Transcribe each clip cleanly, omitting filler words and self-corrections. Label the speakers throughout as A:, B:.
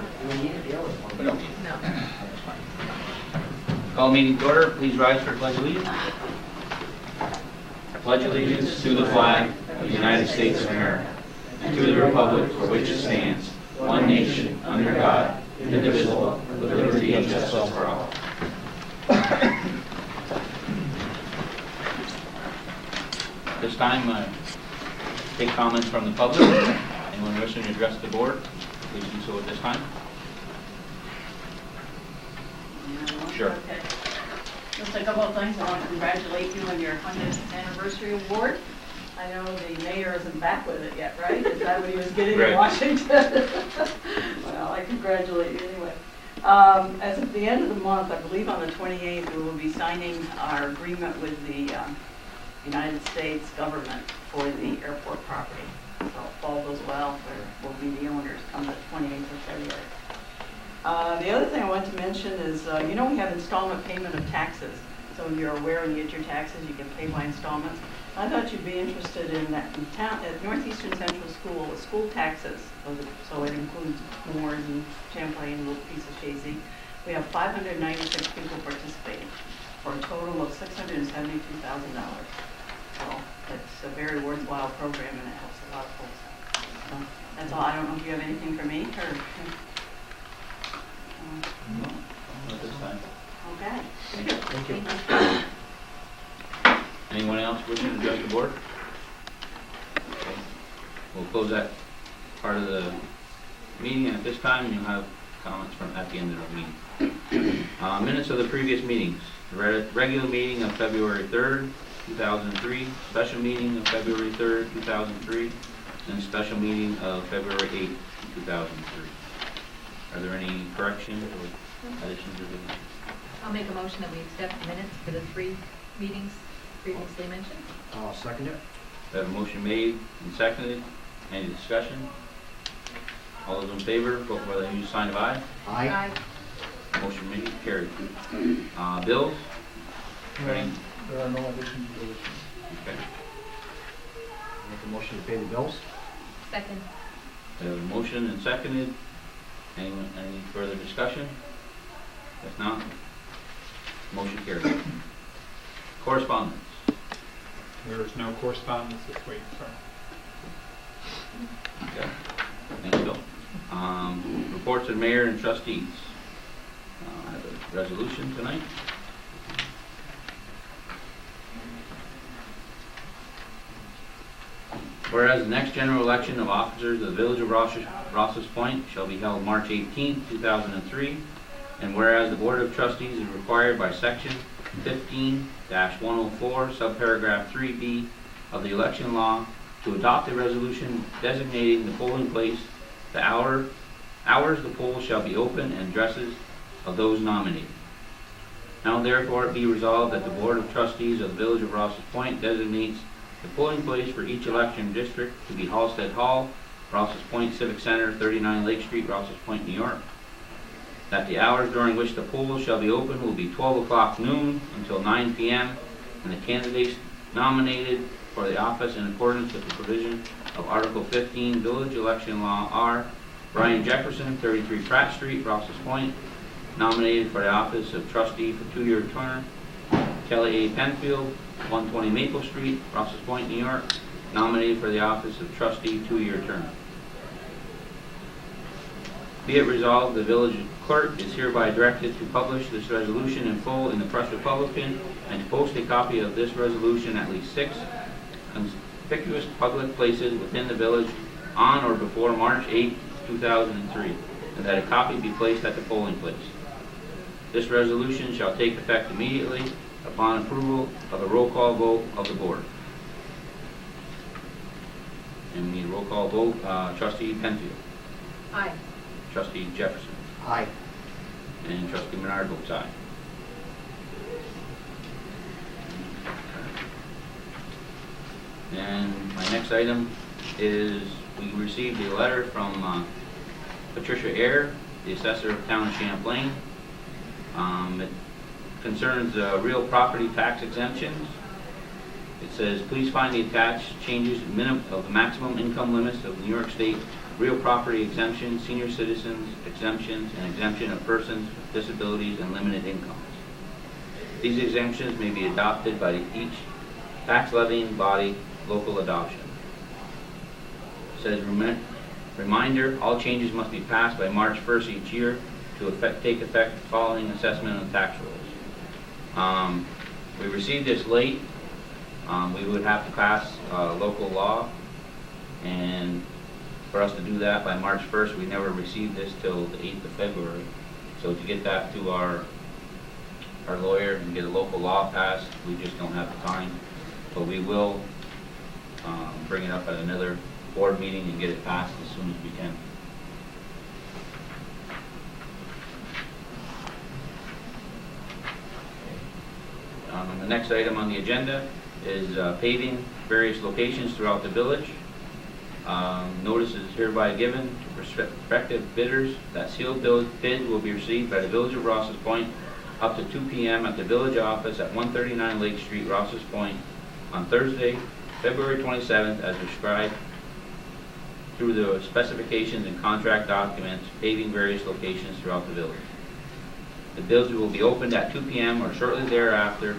A: Do we need a deal?
B: We don't need it.
C: No.
B: That's fine. Call meeting to order. Please rise for pledge of allegiance. I pledge allegiance to the flag of the United States of America and to the republic for which it stands, one nation, under God, indivisible, with liberty and justice for all. This time, take comments from the public. Anyone wishing to address the board, please do so at this time. Sure.
D: Okay. Just a couple of things. I want to congratulate you on your 100th anniversary award. I know the mayor isn't back with it yet, right? Is that what he was getting
B: Right.
D: in Washington? Well, I congratulate you anyway. As of the end of the month, I believe on the 28th, we will be signing our agreement with the United States government for the airport property. So if all goes well, we'll be the owners come the 28th of February. The other thing I want to mention is, we have installment payment of taxes. So you're aware when you get your taxes, you can pay by installments. I thought you'd be interested in that in town, at Northeastern Central School, the school taxes. So it includes Moores and Champlain, a little piece of Shazy. We have 596 people participating for a total of $672,000. So it's a very worthwhile program and it helps a lot of folks. So that's all. I don't know if you have anything for me or.
B: No, not this time.
D: Okay.
A: Thank you.
B: Anyone else wishing to address the board? Okay. We'll close that part of the meeting, and at this time, you'll have comments from at the end of the meeting. Minutes of the previous meetings. The regular meeting of February 3rd, 2003, special meeting of February 3rd, 2003, and special meeting of February 8th, 2003. Are there any corrections or additions or deletions?
C: I'll make a motion that we accept the minutes for the 3 meetings previously mentioned.
A: I'll second it.
B: We have a motion made and seconded. Any discussion? All those in favor, vote by the usual sign of aye.
A: Aye.
B: Motion made, carried. Bills? Ready?
E: There are no additions or deletions.
B: Okay.
A: Make a motion to pay the bills.
C: Second.
B: We have a motion and seconded. Any further discussion? If not, motion carried. Correspondence.
E: There is no correspondence this week, sorry.
B: Okay. Thank you, Bill. Reports of mayor and trustees. I have a resolution tonight. Whereas the next general election of officers of the Village of Rouses Point shall be held March 18, 2003, and whereas the Board of Trustees is required by Section 15-104, subparagraph 3B of the election law to adopt a resolution designating the polling place, the hours the poll shall be open, and addresses of those nominated. Now therefore it be resolved that the Board of Trustees of the Village of Rouses Point designates the polling place for each election district to be Halstead Hall, Rouses Point Civic Center, 39 Lake Street, Rouses Point, New York. That the hours during which the polls shall be open will be 12 o'clock noon until 9 p.m. and the candidates nominated for the office in accordance with the provision of Article 15 Village Election Law are Brian Jefferson, 33 Pratt Street, Rouses Point, nominated for the office of trustee for 2-year term. Kelly A. Penfield, 120 Maple Street, Rouses Point, New York, nominated for the office of trustee, 2-year term. Be it resolved, the village clerk is hereby directed to publish this resolution in full in the Press Republican and to post a copy of this resolution at least 6 conspicuous public places within the village on or before March 8, 2003, and that a copy be placed at the polling place. This resolution shall take effect immediately upon approval of a roll call vote of the board. And we need a roll call vote. Trustee Penfield.
C: Aye.
B: Trustee Jefferson.
A: Aye.
B: And Trustee Menard votes aye. And my next item is we received a letter from Patricia Eyre, the assessor of Town of Champlain. It concerns real property tax exemptions. It says, please find the attached changes of the maximum income limits of New York State real property exemption, senior citizens exemptions, and exemption of persons with disabilities and limited incomes. These exemptions may be adopted by each tax levying body, local adoption. Says reminder, all changes must be passed by March 1st each year to take effect following assessment of tax rolls. We received this late. We would have to pass local law, and for us to do that by March 1st, we never received this till the 8th of February. So to get that to our lawyer and get a local law passed, we just don't have the time. But we will bring it up at another board meeting and get it passed as soon as we can. The next item on the agenda is paving various locations throughout the village. Notice is hereby given to prospective bidders that sealed bid will be received by the Village of Rouses Point up to 2 p.m. at the village office at 139 Lake Street, Rouses Point, on Thursday, February 27th, as described through the specifications and contract documents paving various locations throughout the village. The bids will be opened at 2 p.m. or shortly thereafter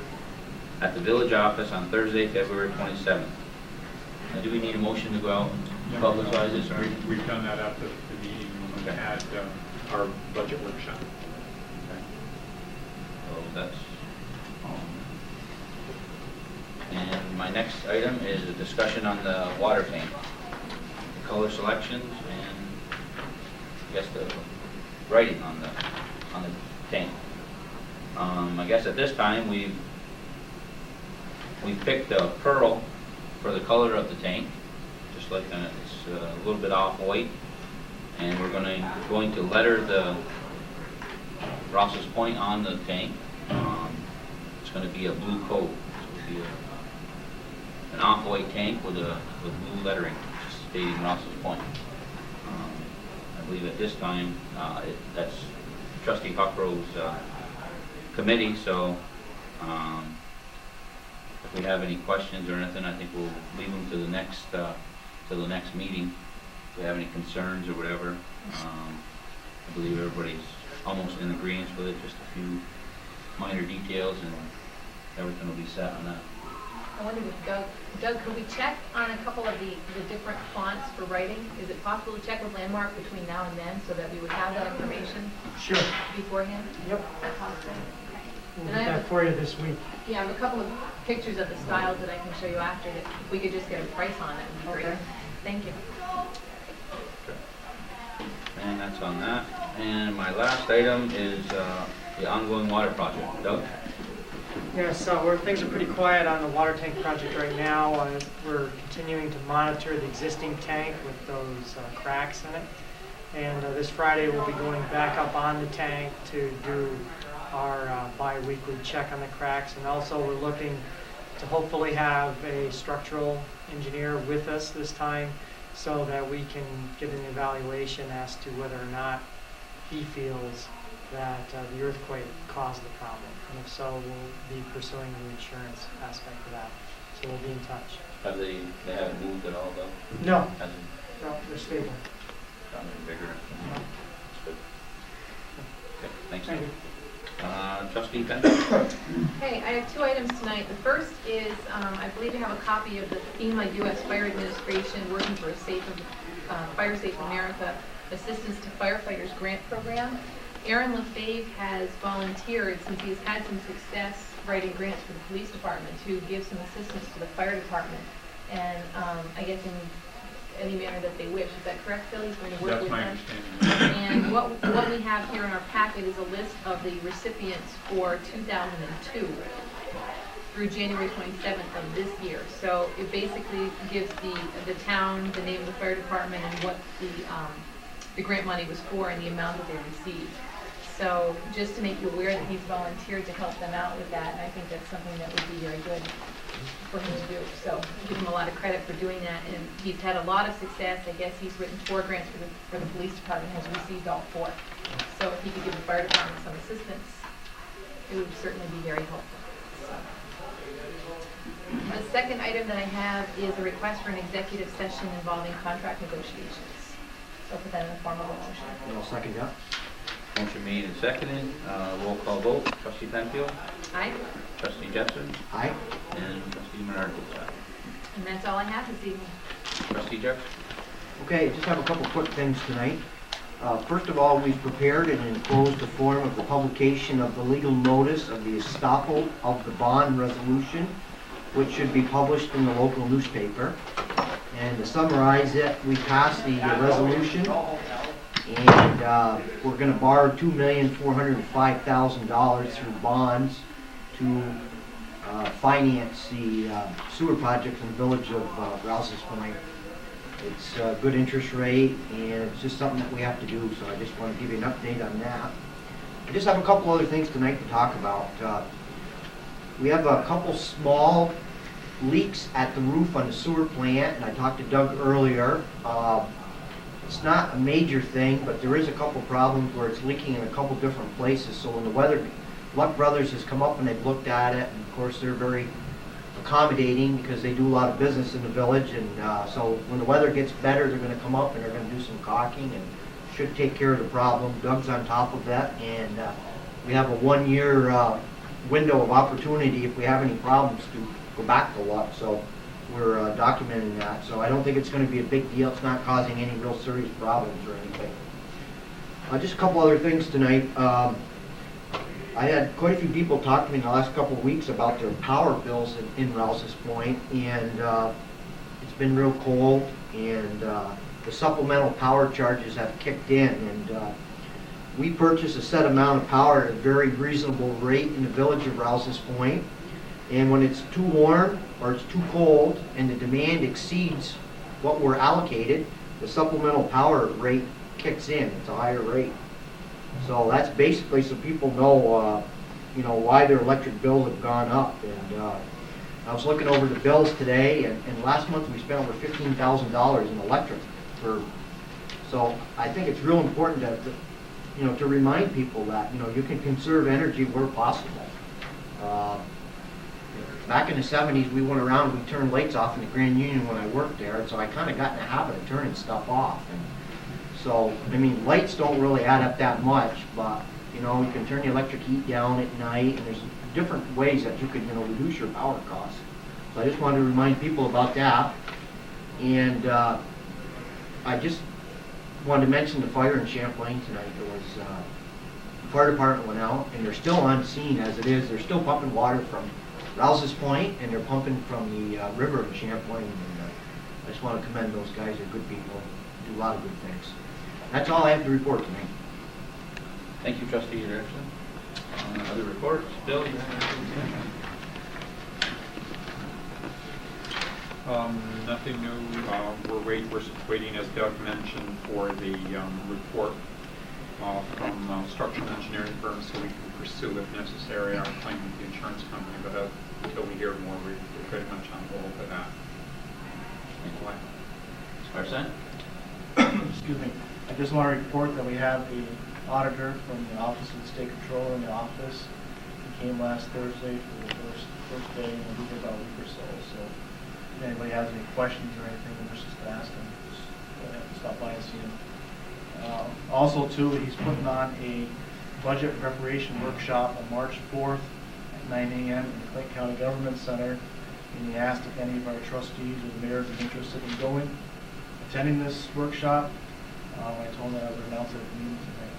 B: at the village office on Thursday, February 27th. Now, do we need a motion to go out and publicize this?
E: We've done that at the meeting when we had our budget workshop.
B: Okay. So that's, and my next item is a discussion on the water tank, the color selections, and I guess the writing on the tank. I guess at this time we picked a pearl for the color of the tank, just like it's a little bit off-white, and we're going to letter the Rouses Point on the tank. It's going to be a blue coat. So it'll be an off-white tank with blue lettering, just stating Rouses Point. I believe at this time that's Trustee Huckro's committee, so if we have any questions or anything, I think we'll leave them to the next meeting. If we have any concerns or whatever, I believe everybody's almost in agreement with it, just a few minor details and everything will be set on that.
C: I wonder if Doug, could we check on a couple of the different fonts for writing? Is it possible to check with Landmark between now and then so that we would have that information
F: Sure.
C: beforehand?
F: Yep.
C: Is that possible?
F: We'll
C: And
F: get
C: I have
F: that for you this week.
C: Yeah, I have a couple of pictures of the styles that I can show you after. That if we could just get a price on it, would be great.
F: Okay.
C: Thank you.
B: And that's on that. And my last item is the ongoing water project. Doug?
F: Yeah, so things are pretty quiet on the water tank project right now. We're continuing to monitor the existing tank with those cracks in it. And this Friday we'll be going back up on the tank to do our bi-weekly check on the cracks. And also we're looking to hopefully have a structural engineer with us this time so that we can get an evaluation as to whether or not he feels that the earthquake caused the problem. And if so, we'll be pursuing the insurance aspect of that. So we'll be in touch.
B: Have they haven't moved at all though?
F: No,
B: Hasn't
F: no, they're stable.
B: gotten any bigger? That's good. Okay, thanks.
F: Thank you.
B: Trustee Penn?
C: Hey, I have two items tonight. The first is, I believe you have a copy of the FEMA U.S. Fire Administration Working for a Fire Safe America Assistance to Firefighters Grant Program. Aaron LaFave has volunteered, since he's had some success writing grants for the police department, to give some assistance to the fire department, and I guess in any manner that they wish. Is that correct, Phil? He's going to work
E: That's
C: with
E: my
C: them?
E: understanding.
C: And what we have here in our packet is a list of the recipients for 2002 through January 27th of this year. So it basically gives the town, the name of the fire department, and what the grant money was for and the amount that they received. So just to make you aware that he's volunteered to help them out with that, and I think that's something that would be very good for him to do. So give him a lot of credit for doing that, and he's had a lot of success. I guess he's written 4 grants for the police department, has received all 4. So if he could give the fire department some assistance, it would certainly be very helpful. So. The second item that I have is a request for an executive session involving contract negotiations. So I'll put that in the form of a motion.
A: And I'll second that.
B: Motion made and seconded. Roll call vote. Trustee Penfield.
C: Aye?
B: Trustee Jepson.
A: Aye.
B: And trustee Menard votes aye.
C: And that's all I have this evening.
B: Trustee Jepson.
A: Okay, just have a couple quick things tonight. First of all, we've prepared and enclosed a form of the publication of the legal notice of the estoppel of the bond resolution, which should be published in the local newspaper. And to summarize it, we passed the resolution, and we're going to borrow $2,405,000 through bonds to finance the sewer project in the village of Rouses Point. It's a good interest rate, and it's just something that we have to do, so I just want to give you an update on that. I just have a couple other things tonight to talk about. We have a couple small leaks at the roof on the sewer plant, and I talked to Doug earlier. It's not a major thing, but there is a couple problems where it's leaking in a couple different places, so when the weather, Luck Brothers has come up and they've looked at it, and of course they're very accommodating because they do a lot of business in the village, and so when the weather gets better, they're going to come up and they're going to do some caulking and should take care of the problem. Doug's on top of that, and we have a 1-year window of opportunity if we have any problems to go back to Luck, so we're documenting that. So I don't think it's going to be a big deal. It's not causing any real serious problems or anything. Just a couple other things tonight. I had quite a few people talk to me in the last couple of weeks about their power bills in Rouses Point, and it's been real cold, and the supplemental power charges have kicked in, and we purchase a set amount of power at a very reasonable rate in the village of Rouses Point, and when it's too warm or it's too cold and the demand exceeds what we're allocated, the supplemental power rate kicks in. It's a higher rate. So that's basically so people know, why their electric bills have gone up. And I was looking over the bills today, and last month we spent over $15,000 in electric. So I think it's real important to remind people that you can conserve energy where possible. Back in the 70s, we went around, we turned lights off in the Grand Union when I worked there, and so I kind of got in the habit of turning stuff off. And so, lights don't really add up that much, but, you can turn the electric heat down at night, and there's different ways that you can, reduce your power costs. So I just wanted to remind people about that. And I just wanted to mention the fire in Champlain tonight. There was, the fire department went out, and they're still on scene as it is. They're still pumping water from Rouses Point, and they're pumping from the river in Champlain. And I just want to commend those guys. They're good people, do a lot of good things. That's all I have to report tonight.
B: Thank you, Trustee Jepson. Other reports? Bill?
E: Nothing new. We're waiting, as Doug mentioned, for the report from structural engineering firms so we can pursue, if necessary, our claim with the insurance company. But until we hear more, we're pretty much on hold for that.
B: Arson?
G: Excuse me. I just want to report that we have the auditor from the Office of the State Controller in the office. He came last Thursday for the first day, and we'll be here about a week or so. So if anybody has any questions or anything and wishes to ask him, just go ahead and stop by and see him. Also, too, he's putting on a budget preparation workshop on March 4th at 9 a.m. in the Clinton County Government Center. And he asked if any of our trustees or the mayors are interested in attending this workshop. I told him that I would announce it at the meeting tonight.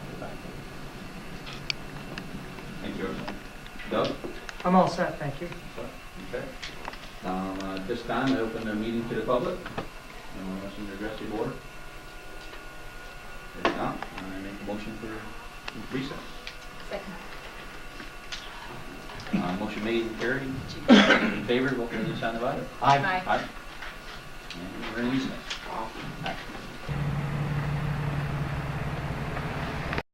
B: Thank you. Doug?
F: I'm all set, thank you.
B: Okay. At this time, I open the meeting to the public. Anyone wants to address the board? If not, I make a motion for recess.
C: Second.
B: Motion made and carried. In favor, vote for the sign of aye.
A: Aye.
C: Aye.
B: Aye. And we're in recess.